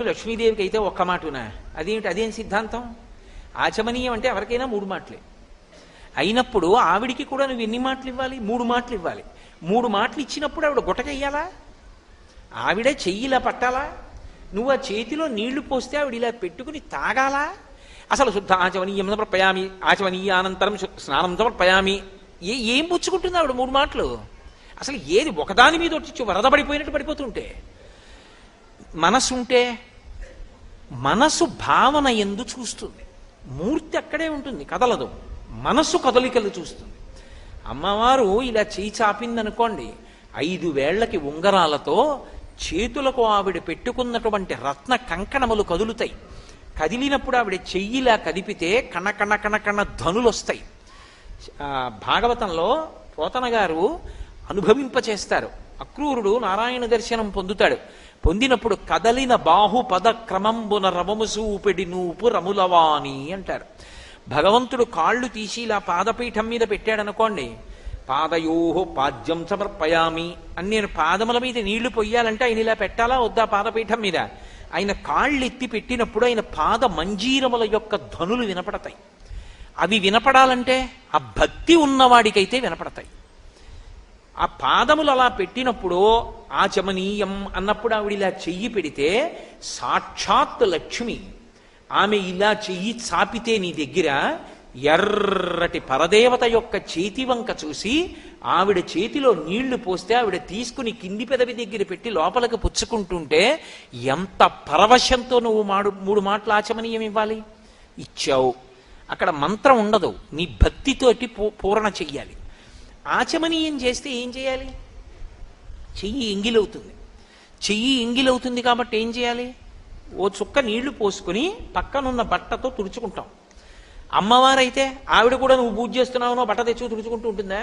లక్ష్మీదేవికి అయితే ఒక్క మాటునా? అదేం సిద్ధాంతం? ఆచమనీయం అంటే ఎవరికైనా 3 మాటలే అయినప్పుడు ఆవిడికి కూడా నువ్వు ఎన్ని మాటలు ఇవ్వాలి? 3 మాటలు ఇవ్వాలి. 3 మాటలు ఇచ్చినప్పుడు ఆవిడ గుటకెయ్యాలా? ఆవిడే చెయ్యిలా పట్టాలా? నువ్వు ఆ చేతిలో నీళ్లు పోస్తే ఆవిడ ఇలా పెట్టుకుని తాగాలా? అసలు శుద్ధ ఆచమనీయం సమర్పయామి, ఆచమనీయానంతరం స్నానం సమర్పయామి, ఏం పుచ్చుకుంటుంది ఆవిడ 3 మాటలు? అసలు ఏది ఒకదాని మీద వచ్చి వరద పడిపోయినట్టు పడిపోతుంటే. మనసు ఉంటే మనసు భావన ఎందు చూస్తుంది, మూర్తి అక్కడే ఉంటుంది, కదలదు. మనసు కదలికలు చూస్తుంది. అమ్మవారు ఇలా చేయి చాపిందనుకోండి, 5 వేళ్లకి ఉంగరాలతో చేతులకు ఆవిడ పెట్టుకున్నటువంటి రత్న కంకణములు కదులుతాయి. కదిలినప్పుడు ఆవిడ చెయ్యిలా కదిపితే కణ కణ కణ ధ్వనులు వస్తాయి. భాగవతంలో పోతన గారు అనుభవింపచేస్తారు. అక్రూరుడు నారాయణ దర్శనం పొందుతాడు. పొందినప్పుడు కదలిన బాహుపద క్రమంబున రవముసూపెడి నూపు రములవాణి అంటారు. భగవంతుడు కాళ్ళు తీసి ఇలా పాదపీఠం మీద పెట్టాడనుకోండి, పాదయోహో పాద్యం సమర్పయామి అని నేను పాదముల మీద నీళ్లు పొయ్యాలంటే ఆయన ఇలా పెట్టాలా వద్దా? పాదపీఠం మీద ఆయన కాళ్ళు ఎత్తి పెట్టినప్పుడు ఆయన పాద మంజీరముల యొక్క ధ్వనులు వినపడతాయి. అవి వినపడాలంటే ఆ భక్తి ఉన్నవాడికైతే వినపడతాయి. ఆ పాదములు అలా పెట్టినప్పుడు ఆచమనీయం అన్నప్పుడు ఆవిడ ఇలా చెయ్యి పెడితే సాక్షాత్ లక్ష్మి ఆమె ఇలా చెయ్యి చాపితే నీ దగ్గర ఎర్రటి పరదేవత యొక్క చేతి వంక చూసి ఆవిడ చేతిలో నీళ్లు పోస్తే ఆవిడ తీసుకుని కింది పెదవి దగ్గర పెట్టి లోపలికి పుచ్చుకుంటుంటే ఎంత పరవశంతో నువ్వు 3 మాటలు ఆచమనీయం ఇవ్వాలి. ఇచ్చావు. అక్కడ మంత్రం ఉండదు, నీ భక్తితోటి పూరణ చెయ్యాలి. ఆచమనీయం చేస్తే ఏం చేయాలి? చెయ్యి ఎంగిలవుతుంది. చెయ్యి ఎంగిలవుతుంది కాబట్టి ఏం చేయాలి? ఓ చుక్క నీళ్లు పోసుకుని పక్కనున్న బట్టతో తుడుచుకుంటాం. అమ్మవారైతే ఆవిడ కూడా నువ్వు పూజ చేస్తున్నావునో బట్ట తెచ్చు తుడుచుకుంటూ ఉంటుందా?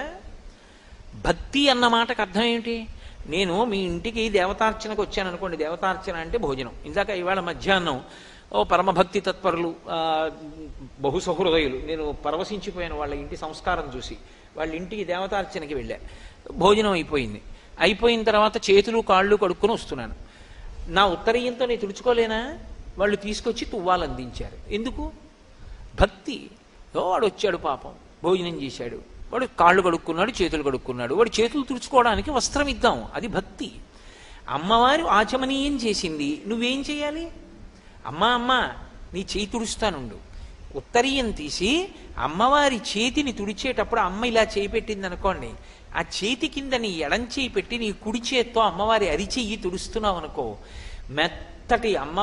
భక్తి అన్న మాటకు అర్థం ఏమిటి? నేను మీ ఇంటికి దేవతార్చనకు వచ్చాను అనుకోండి, దేవతార్చన అంటే భోజనం. ఇందాక ఇవాళ మధ్యాహ్నం పరమభక్తి తత్పరులు, బహుసహృదయులు, నేను పరవశించిపోయాను వాళ్ళ ఇంటి సంస్కారం చూసి. వాళ్ళ ఇంటికి దేవతార్చనకి వెళ్ళా. భోజనం అయిపోయింది. అయిపోయిన తర్వాత చేతులు కాళ్ళు కడుక్కొని వస్తున్నాను. నా ఉత్తరీయంతో నేను తుడుచుకోలేనా? వాళ్ళు తీసుకొచ్చి తువ్వాలు అందించారు. ఎందుకు? భక్తి. వాడు వచ్చాడు, పాపం భోజనం చేశాడు, వాడు కాళ్ళు కడుక్కున్నాడు, చేతులు కడుక్కున్నాడు, వాడు చేతులు తుడుచుకోవడానికి వస్త్రం ఇద్దాం, అది భక్తి. అమ్మవారు ఆచమనీయం చేసింది, నువ్వేం చేయాలి? అమ్మా నీ చేయి తుడుస్తానుండు. ఉత్తరీయం తీసి అమ్మవారి చేతిని తుడిచేటప్పుడు అమ్మ ఇలా చేయి పెట్టింది అనుకోండి, ఆ చేతి కింద నీ ఎడం చేయి పెట్టి నీ కుడి చేత్తో అమ్మవారి అరిచెయ్యి తుడుస్తున్నావు అనుకో, మెత్తటి అమ్మవారి